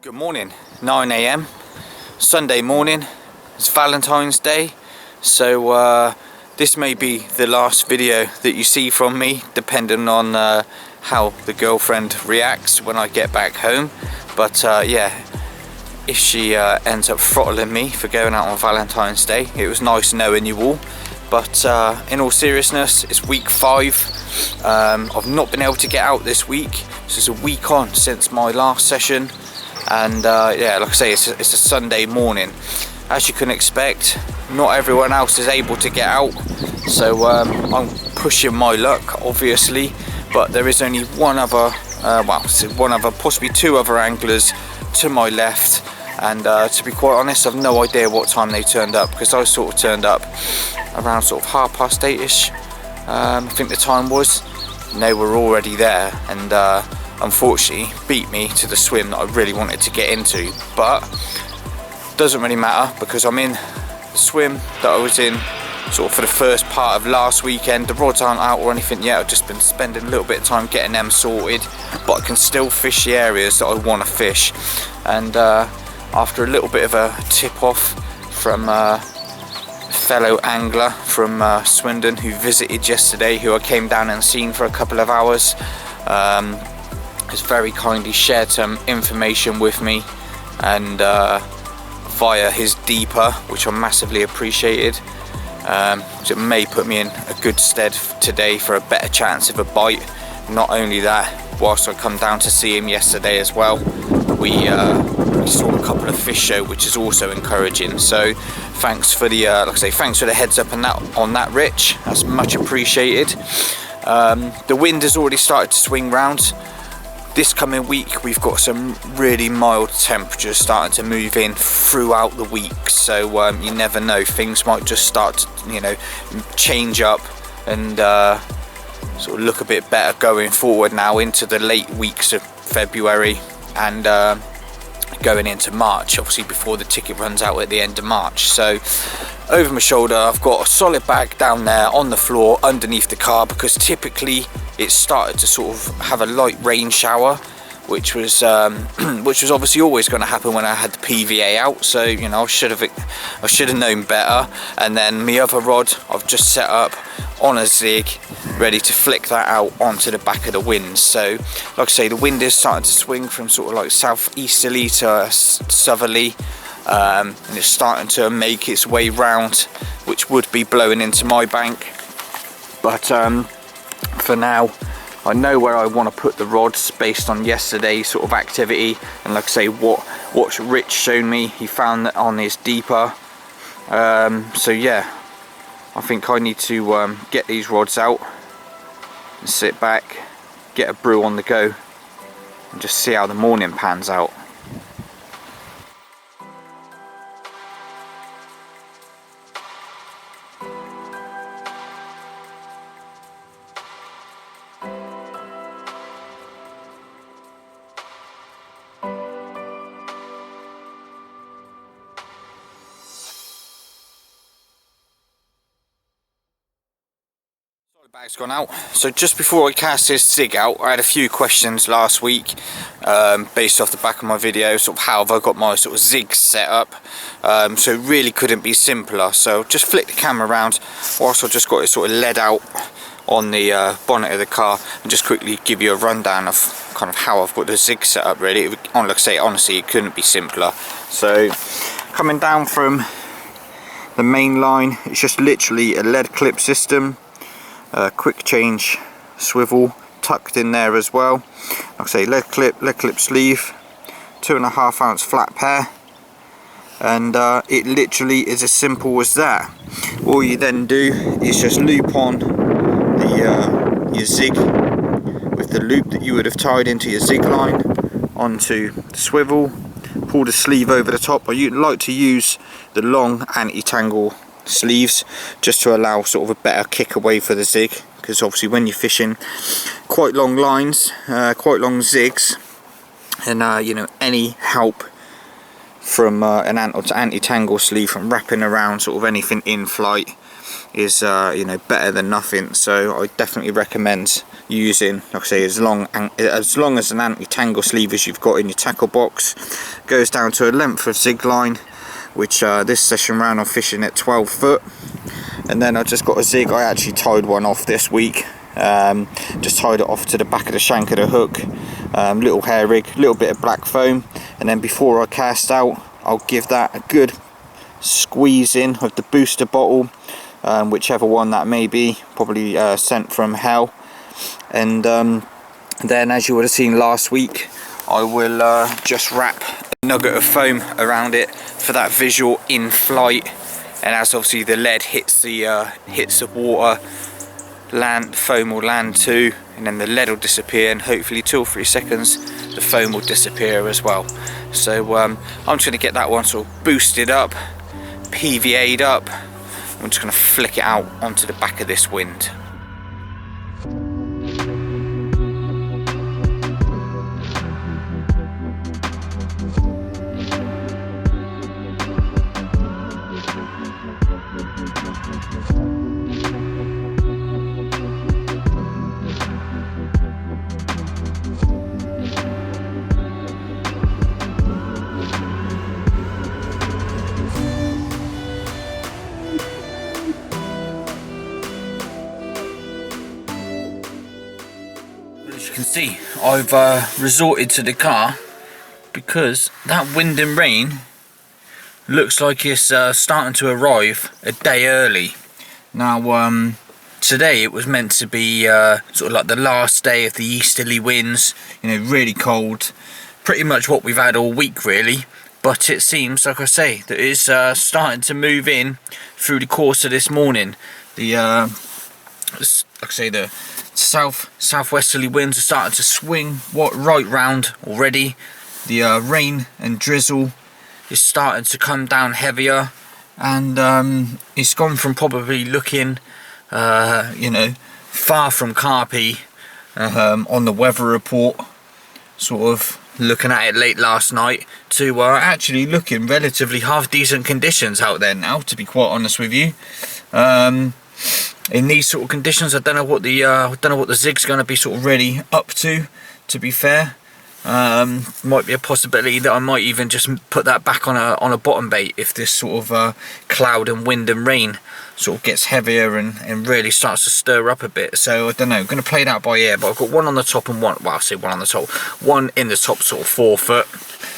Good morning, 9 AM, Sunday morning. It's Valentine's Day, so this may be the last video that you see from me, depending on how the girlfriend reacts when I get back home. But yeah, if she ends up throttling me for going out on Valentine's Day, it was nice knowing you all. But in all seriousness, it's week 5. I've not been able to get out this week, so it's a week on since my last session. And yeah, like I say, it's a Sunday morning. As you can expect, not everyone else is able to get out, so I'm pushing my luck, obviously. But there is only one other, possibly 2 other anglers to my left. And to be quite honest, I've no idea what time they turned up, because I sort of turned up around sort of 8:30ish. I think the time was, and they were already there, and unfortunately beat me to the swim that I really wanted to get into. But doesn't really matter, because I'm in the swim that I was in sort of for the first part of last weekend. The rods aren't out or anything yet. I've just been spending a little bit of time getting them sorted, but I can still fish the areas that I want to fish. And after a little bit of a tip off from a fellow angler from Swindon who visited yesterday, who I came down and seen for a couple of hours, has very kindly shared some information with me, and via his deeper, which I massively appreciated. So it may put me in a good stead today for a better chance of a bite. Not only that, whilst I come down to see him yesterday as well, we saw a couple of fish show, which is also encouraging. So thanks for the like I say, thanks for the heads up on that, Rich. That's much appreciated. The wind has already started to swing round. This coming week we've got some really mild temperatures starting to move in throughout the week, so you never know, things might just start to, you know, change up and sort of look a bit better going forward now into the late weeks of February and going into March, obviously before the ticket runs out at the end of March. So over my shoulder I've got a solid bag down there on the floor underneath the car, because typically it started to sort of have a light rain shower, which was obviously always going to happen when I had the PVA out. So you know, I should have known better. And then my other rod I've just set up on a Zig, ready to flick that out onto the back of the wind. So like I say, the wind is starting to swing from sort of like southeasterly to southerly, and it's starting to make its way round, which would be blowing into my bank. But for now, I know where I want to put the rods based on yesterday's sort of activity, and like I say, what Rich shown me, he found that on his deeper. So yeah, I think I need to get these rods out and sit back, get a brew on the go, and just see how the morning pans out. Bag's gone out. So just before I cast this Zig out, I had a few questions last week based off the back of my video, sort of how have I got my sort of Zig set up. So it really couldn't be simpler. So just flick the camera around whilst I just got it sort of led out on the bonnet of the car, and just quickly give you a rundown of kind of how I've got the Zig set up. Really, like I say, honestly, it couldn't be simpler. So coming down from the main line, it's just literally a lead clip system. Quick change swivel tucked in there as well. Like I say, lead clip sleeve, 2.5 ounce flat pair, and it literally is as simple as that. All you then do is just loop on the your Zig with the loop that you would have tied into your Zig line onto the swivel, pull the sleeve over the top. I like to use the long anti-tangle sleeves just to allow sort of a better kick away for the Zig, because obviously when you're fishing quite long lines, quite long Zigs, and you know, any help from an anti-tangle sleeve from wrapping around sort of anything in flight is you know, better than nothing. So I definitely recommend using, like I say, as long as an anti-tangle sleeve as you've got in your tackle box. Goes down to a length of zig line, which this session round I'm fishing at 12 foot. And then I just got a zig. I actually tied one off this week. Just tied it off to the back of the shank of the hook. Little hair rig, little bit of black foam, and then before I cast out, I'll give that a good squeeze in of the booster bottle, whichever one that may be, probably sent from hell. And then, as you would have seen last week, I will just wrap a nugget of foam around it for that visual in flight. And as obviously the lead hits the water, foam will land too, and then the lead will disappear, and hopefully 2 or 3 seconds the foam will disappear as well. So I'm just going to get that one sort of boosted up, PVA'd up. I'm just going to flick it out onto the back of this wind. As you can see, I've resorted to the car because that wind and rain looks like it's starting to arrive a day early. Now today it was meant to be sort of like the last day of the easterly winds, you know, really cold, pretty much what we've had all week really. But it seems, like I say, that it's starting to move in through the course of this morning. The like I say, the southwesterly winds are starting to swing right round already. The rain and drizzle is starting to come down heavier, and it's gone from probably looking you know, far from carpy on the weather report, sort of looking at it late last night, to actually looking relatively half decent conditions out there now, to be quite honest with you. In these sort of conditions, I don't know what the zig's going to be sort of really up to be fair. Might be a possibility that I might even just put that back on a bottom bait if this sort of cloud and wind and rain sort of gets heavier and really starts to stir up a bit. So I don't know, I'm going to play that by ear. But I've got one on the top and one, well, I say one on the top, one in the top sort of 4 foot,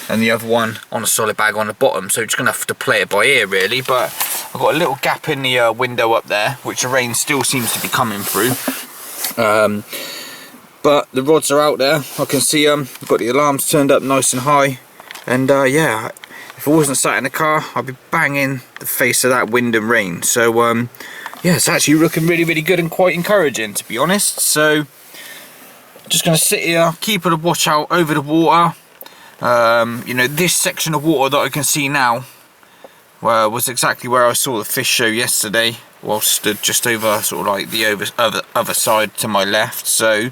and the other one on a solid bag on the bottom. So just going to have to play it by ear really. But I've got a little gap in the window up there, which the rain still seems to be coming through. But the rods are out there, I can see them. I've got the alarms turned up nice and high, and yeah, if I wasn't sat in the car, I'd be banging the face of that wind and rain. So yeah, it's actually looking really, really good and quite encouraging, to be honest. So just going to sit here, keep a watch out over the water. You know, this section of water that I can see now was exactly where I saw the fish show yesterday, while stood just over sort of like the other side to my left. So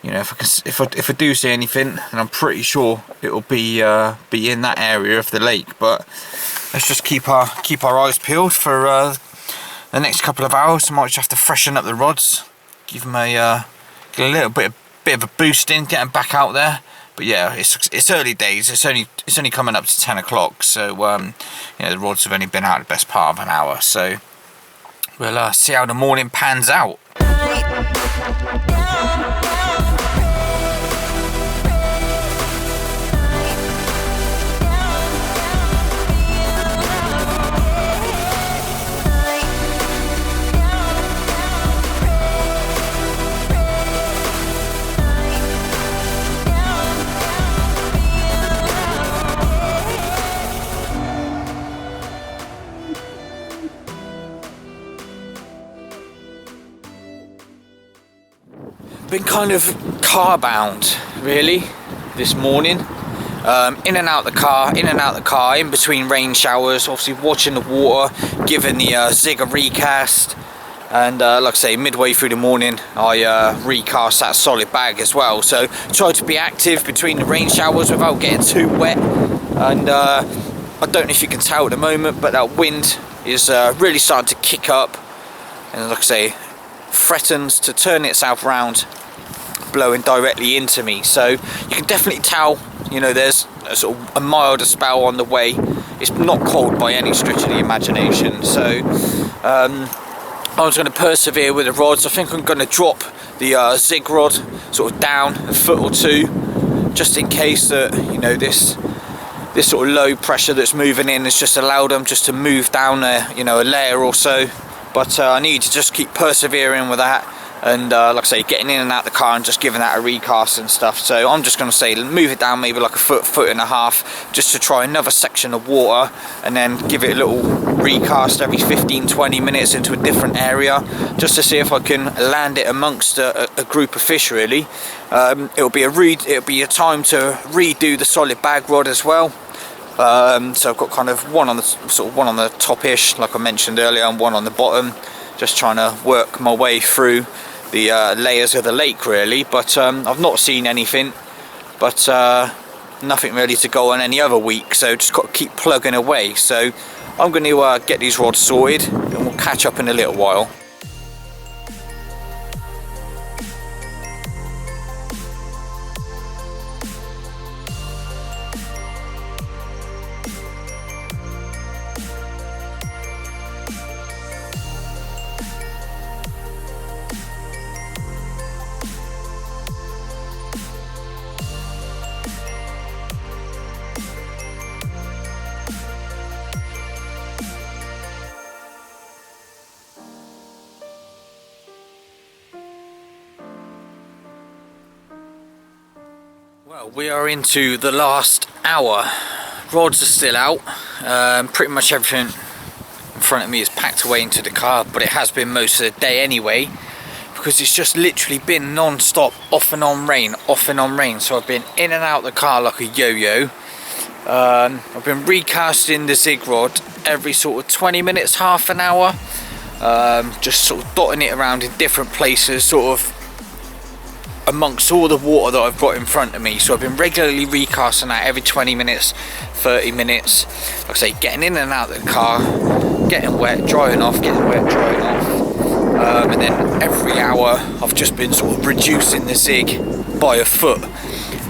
you know, if I do see anything, then I'm pretty sure it'll be in that area of the lake. But let's just keep our eyes peeled for the next couple of hours. I might just have to freshen up the rods, give them get a little bit of a boost in, get them back out there. But yeah, it's early days. It's only coming up to 10 o'clock. So you know, the rods have only been out the best part of an hour. So we'll see how the morning pans out. Been kind of car bound really this morning, in and out the car, in between rain showers, obviously watching the water, giving the zig a recast, and like I say, midway through the morning I recast that solid bag as well. So try to be active between the rain showers without getting too wet. And I don't know if you can tell at the moment, but that wind is really starting to kick up. and like I say, threatens to turn itself round, blowing directly into me. So you can definitely tell, you know, there's a sort of a milder spell on the way. It's not cold by any stretch of the imagination. So I was going to persevere with the rods. I think I'm going to drop the Zig rod sort of down a foot or two, just in case that, you know, this sort of low pressure that's moving in has just allowed them just to move down a, you know, a layer or so. But I need to just keep persevering with that, and like I say, getting in and out the car and just giving that a recast and stuff. So I'm just going to say move it down maybe like a foot and a half, just to try another section of water, and then give it a little recast every 15-20 minutes into a different area, just to see if I can land it amongst a group of fish. Really, it'll be a time to redo the solid bag rod as well. So I've got kind of one on the top-ish, like I mentioned earlier, and one on the bottom, just trying to work my way through the layers of the lake really. But I've not seen anything, but nothing really to go on any other week, so just got to keep plugging away. So I'm going to get these rods sorted, and we'll catch up in a little while. Well, we are into the last hour. Rods are still out. Pretty much everything in front of me is packed away into the car, but it has been most of the day anyway, because it's just literally been non-stop off and on rain, off and on rain. So I've been in and out the car like a yo-yo. I've been recasting the Zig rod every sort of 20 minutes, half an hour, just sort of dotting it around in different places, sort of amongst all the water that I've got in front of me. So I've been regularly recasting that every 20 minutes, 30 minutes, like I say, getting in and out of the car, getting wet, drying off, getting wet, drying off, and then every hour I've just been sort of reducing the Zig by a foot,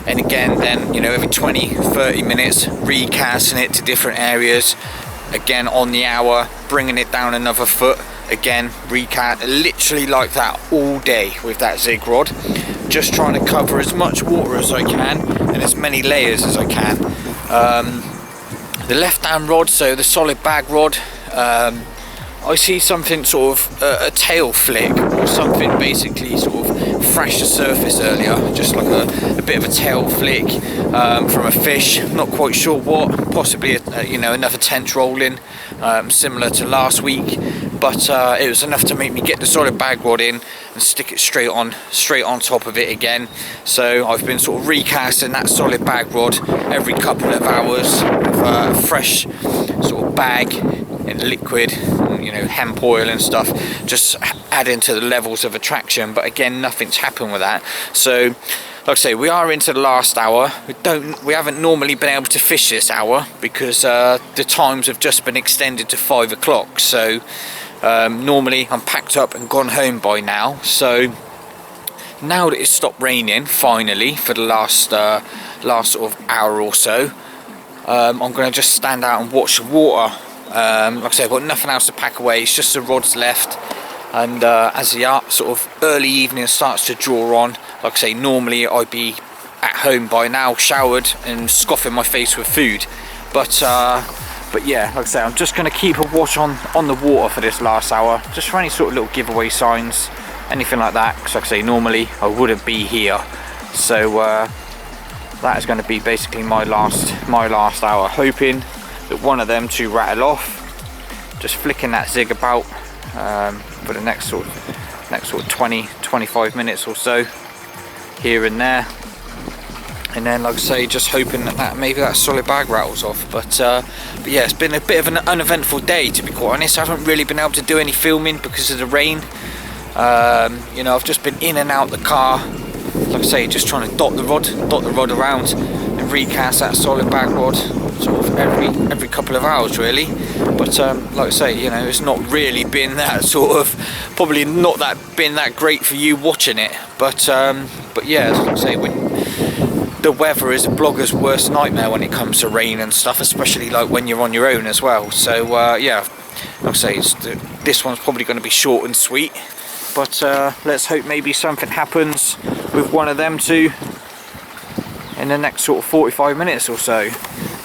and again then, you know, every 20-30 minutes recasting it to different areas, again on the hour bringing it down another foot, again recast, literally like that all day with that Zig rod, just trying to cover as much water as I can and as many layers as I can. The left hand rod, so the solid bag rod, I see something sort of a tail flick or something, basically sort of thrashed the surface earlier, just like a bit of a tail flick from a fish. Not quite sure what, possibly you know, another tench rolling, similar to last week, but it was enough to make me get the solid bag rod in and stick it straight on top of it again. So I've been sort of recasting that solid bag rod every couple of hours with a fresh sort of bag in liquid, you know, hemp oil and stuff, just adding to the levels of attraction. But again, nothing's happened with that. So like I say, we are into the last hour. We haven't normally been able to fish this hour because the times have just been extended to 5 o'clock. So normally I'm packed up and gone home by now. So now that it's stopped raining finally for the last sort of hour or so, I'm going to just stand out and watch the water. Like I say, I've got nothing else to pack away, it's just the rods left, and as the sort of early evening starts to draw on, like I say, normally I'd be at home by now, showered and scoffing my face with food, but yeah, like I say, I'm just going to keep a watch on the water for this last hour, just for any sort of little giveaway signs, anything like that, because like I say, normally I wouldn't be here. So that is going to be basically my last hour, hoping that one of them to rattle off, just flicking that Zig about for the next sort of 20-25 minutes or so, here and there, and then like I say, just hoping that maybe that solid bag rattles off. But yeah, it's been a bit of an uneventful day, to be quite honest. I haven't really been able to do any filming because of the rain. You know, I've just been in and out the car, like I say, just trying to dot the rod around and recast that solid bag rod sort of every couple of hours really. But like I say, you know, it's not really been that sort of, probably not been that great for you watching it. But yeah, as I say, when the weather is a blogger's worst nightmare when it comes to rain and stuff, especially like when you're on your own as well. So yeah, like I say, this one's probably going to be short and sweet. But let's hope maybe something happens with one of them two in the next sort of 45 minutes or so.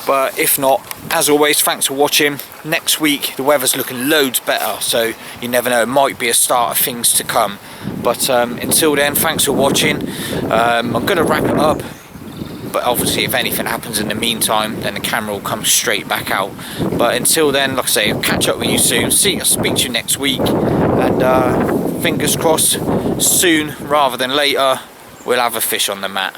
But if not, as always, thanks for watching. Next week the weather's looking loads better, so you never know, it might be a start of things to come. But until then, thanks for watching. I'm going to wrap it up, but obviously if anything happens in the meantime, then the camera will come straight back out. But until then, like I say, I'll catch up with you soon. I'll speak to you next week, and fingers crossed, soon rather than later, we'll have a fish on the mat.